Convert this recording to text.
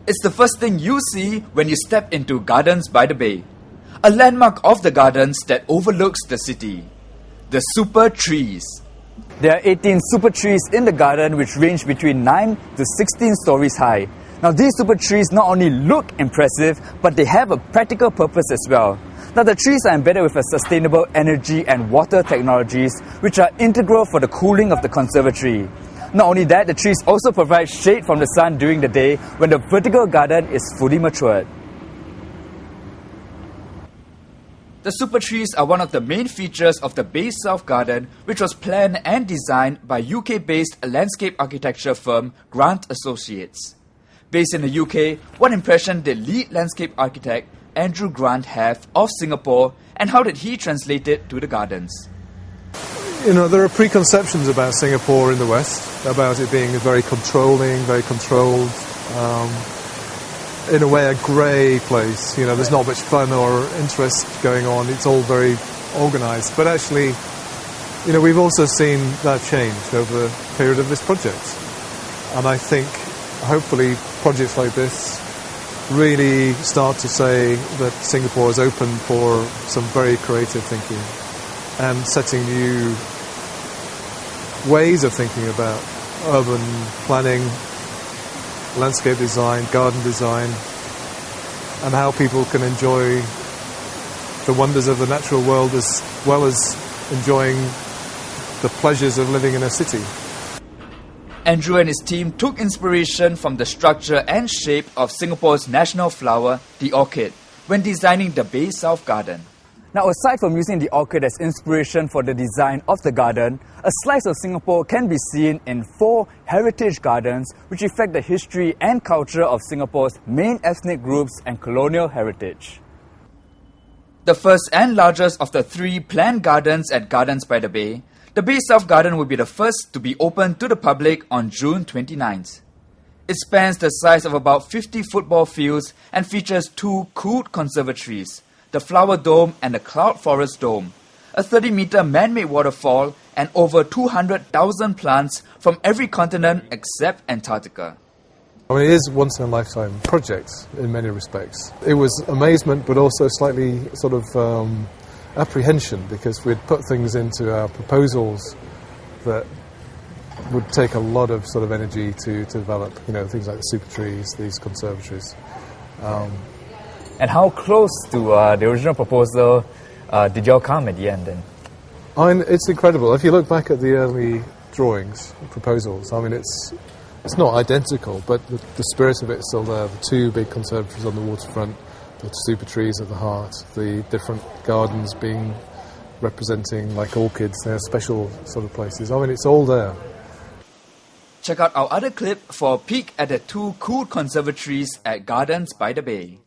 It's the first thing you see when you step into Gardens by the Bay, a landmark of the gardens that overlooks the city. The Supertrees. There are 18 super trees in the garden which range between 9 to 16 stories high. Now these super trees not only look impressive, but they have a practical purpose as well. Now the trees are embedded with a sustainable energy and water technologies which are integral for the cooling of the conservatory. Not only that, the trees also provide shade from the sun during the day when the vertical garden is fully matured. The super trees are one of the main features of the Bay South Garden, which was planned and designed by UK-based landscape architecture firm Grant Associates. Based in the UK, what impression did lead landscape architect Andrew Grant have of Singapore, and how did he translate it to the gardens? You know, there are preconceptions about Singapore in the West, about it being very controlling, very controlled, in a way a grey place. You know, there's not much fun or interest going on, it's all very organised. But actually, you know, we've also seen that change over the period of this project. And I think, hopefully, projects like this really start to say that Singapore is open for some very creative thinking and setting new ways of thinking about urban planning, landscape design, garden design, and how people can enjoy the wonders of the natural world as well as enjoying the pleasures of living in a city. Andrew and his team took inspiration from the structure and shape of Singapore's national flower, the orchid, when designing the Bay South Garden. Now, aside from using the orchid as inspiration for the design of the garden, a slice of Singapore can be seen in 4 heritage gardens which reflect the history and culture of Singapore's main ethnic groups and colonial heritage. The first and largest of the 3 planned gardens at Gardens by the Bay, the Bay South Garden will be the first to be opened to the public on June 29th. It spans the size of about 50 football fields and features 2 cooled conservatories, the Flower Dome and the Cloud Forest Dome, a 30-meter man-made waterfall, and over 200,000 plants from every continent except Antarctica. I mean, it is a once-in-a-lifetime project in many respects. It was amazement, but also slightly sort of apprehension, because we'd put things into our proposals that would take a lot of sort of energy to develop, you know, things like the super trees, these conservatories. And how close to the original proposal did y'all come at the end then? I mean, it's incredible. If you look back at the early drawings, proposals, I mean, it's not identical, but the spirit of it is still there. The 2 big conservatories on the waterfront, the super trees at the heart, the different gardens being representing like orchids, they're special sort of places. I mean, it's all there. Check out our other clip for a peek at the 2 cool conservatories at Gardens by the Bay.